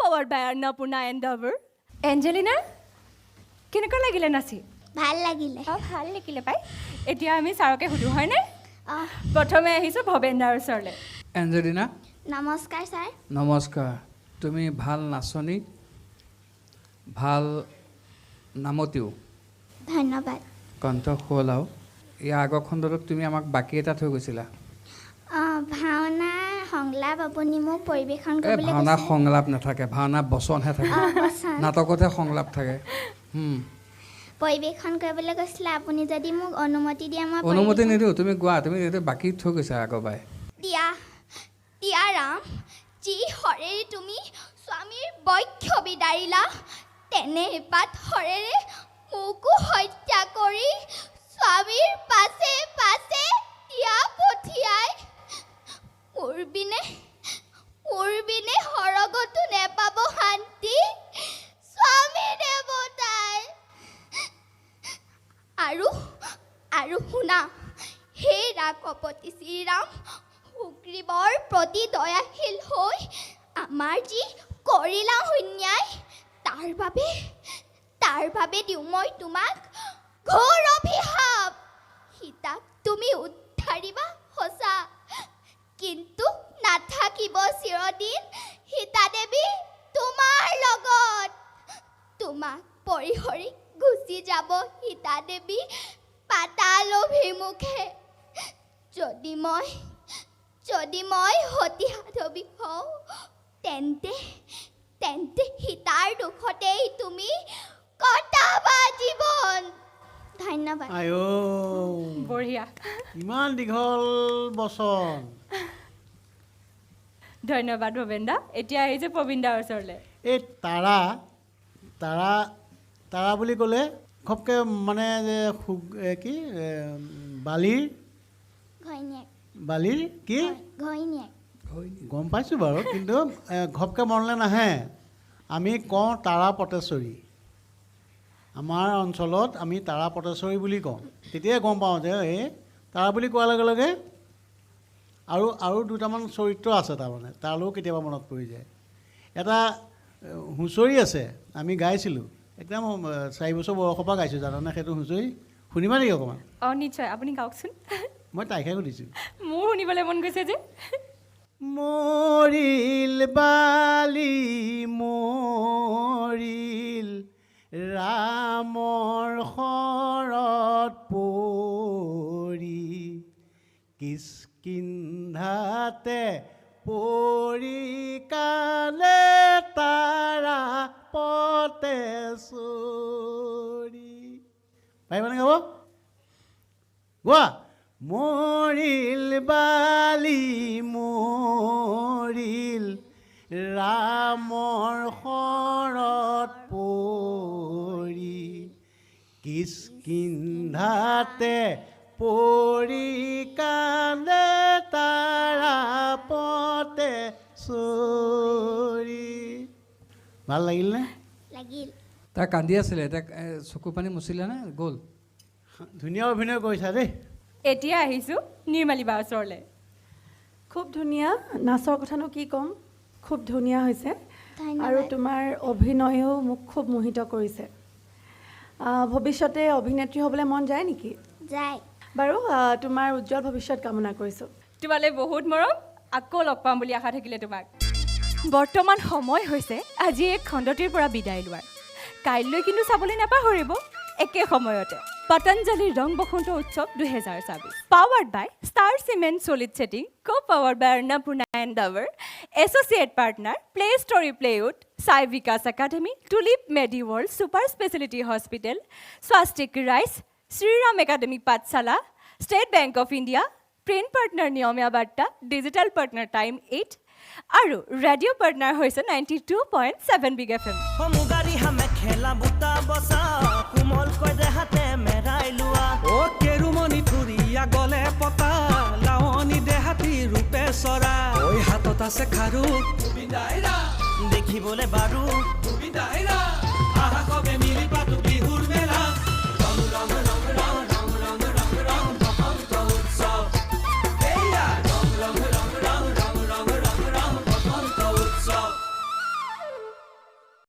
Co-powered by Annapurna Endeavor. Angelina, কেনেকুৱা লাগিলে নাচি? ভাল লাগিলে। ভাল লাগিলে পাই। এতিয়া আমি ছাৰকে সুধো হয়নে? প্ৰথমে আহিছো ভবেন্দাৰ ওচৰলে। এঞ্জেলিনা নমস্কাৰ ছাৰ। নমস্কাৰ। তুমি ভাল নাচনী, ভাল নামতিও। ধন্যবাদ। কণ্ঠ শুৱলাও। ইয়াৰ আগৰ খণ্ডটোত তুমি আমাক বাকী এটা থৈ গৈছিলা। ভাওনা সংলাপ আপুনি মোক পৰিৱেশন এই কৰিবলৈ ভাওনা সংলাপ নাথাকে, ভাওনা বচনহে থাকে, নাটকতহে সংলাপ থাকে। পৰিৱেশন কৰিবলৈ কৈছিলে, আপুনি যদি মোক অনুমতি দিয়ে মই অনুমতি নিদিওঁ, তুমি গোৱা। তুমি এইটো বাকী থৈ গৈছা আগৰবাই। দিয়া ৰাম, যি হৰেৰে তুমি স্বামীৰ বক্ষ বিদাৰিলা, তেনে এপাত হৰেৰে মোকো হত্যা কৰি স্বামীৰ পাছে পাছে দিয়া পঠিয়াই মোৰ বিনে সৰগতো নেপাব শান্তি স্বামী দেৱতাই। আৰু শুনা, হে ৰাঘপতি শ্ৰীৰাম, সুগ্ৰীৱৰ প্ৰতি দয়াশীল হৈ আমাৰ যি কৰিলা অন্যায়, তাৰ বাবে দিওঁ মই তোমাক ঘোৰ অভিশাপ। সীতাক তুমি উদ্ধাৰিবা সঁচা, কিন্তু নাথাকিব চিৰদিন সীতা দেৱী তোমাৰ লগত। তোমাক পৰিহৰি গুচি যাব সীতা দেৱী পাতাল অভিমুখে। যদি মই সতী সাধৱী হওঁ, তেন্তে সীতাৰ দুখতেই তুমি কটাবা জীৱন। ধন্যবাদ। বঢ়িয়া। ইমান দীঘল বচন। ধন্যবাদ ভবেন্দা। এতিয়া আহিছে প্ৰবীণদাৰ ওচৰলে। এই তাৰা বুলি ক'লে ঘপকৈ মানে যে কি বালিৰ কি ঘৈণীয়েক। গম পাইছোঁ বাৰু, কিন্তু ঘপকৈ মনলৈ নাহে। আমি কওঁ তাৰা পটেশ্বৰী। আমাৰ অঞ্চলত আমি তাৰা পটেশ্বৰী বুলি কওঁ। তেতিয়াই গম পাওঁ যে এই তাৰা বুলি কোৱাৰ লগে লগে আৰু দুটামান চৰিত্ৰ আছে, তাৰমানে তালৈও কেতিয়াবা মনত পৰি যায়। এটা হুঁচৰি আছে, আমি গাইছিলোঁ, একদম 4 বছৰ বয়সৰ পৰা গাইছোঁ, জানানে সেইটো হুঁচৰি? শুনিবা নেকি অকণমান? নিশ্চয়, আপুনি গাওকচোন। মই তাইকহে সুধিছোঁ। মোৰ শুনিবলৈ মন গৈছে যে। মৰিল বালি মৰিল ৰামৰ শৰত পৰি, কিষ্কিন্ধাতে পৰি কালে তাৰা পটেশ্বৰী। পাৰিবানে গাব? গোৱা। মৰিল বালি মৰিল ৰামৰ শৰত পৰি, কিষ্কিন্ধাতে পৰি কান্দে তাৰা পটেশ্বৰী। ভাল লাগিলনে? লাগিল। তাই কান্দি আছিলে, এতিয়া চকু পানী মুচিলে নে গ'ল? ধুনীয়া অভিনয় কৰিছা দেই। এতিয়া আহিছোঁ নিৰ্মালী বাৰ ওচৰলে। খুব ধুনীয়া নাচৰ কথানো কি ক'ম, খুব ধুনীয়া হৈছে। ধন্যবাদ। আৰু তোমাৰ অভিনয়েও মোক খুব মোহিত কৰিছে। ভৱিষ্যতে অভিনেত্ৰী হ'বলৈ মন যায় নেকি? যায়। বাৰু তোমাৰ উজ্জ্বল ভৱিষ্যত কামনা কৰিছোঁ। তোমালৈ বহুত মৰম, আকৌ লগ পাম বুলি আশা থাকিলে তোমাক। বৰ্তমান সময় হৈছে আজি এই খণ্ডটিৰ পৰা বিদায় লোৱাৰ। কাইলৈ কিন্তু চাবলৈ নাপাহৰিব একে সময়তে পতঞ্জলিৰ ৰং বসন্ত উৎসৱ 2024, powered by Star Cement Solid Setting, co-powered by Annapurna Endeavor, associate partner Play Story Plywood, Sai Vikash Academy, Tulip Medi World super speciality hospital, Swastik Rice, Shriram Academy Pathshala, State Bank of India, print partner Niyomiya Barta, digital partner time 8 আৰু radio' partner হৈছে 92.7 big FM। খেলা বুটা বসা কোমল কৈ দেহাতে মেৰাই লোৱা, অ কেৰুমণি ফুৰিয়া গলে পতা লাৱনী দেহাতী ৰূপে চৰা, ঐ হাতত আছে খাৰু দেখিবলৈ বাৰু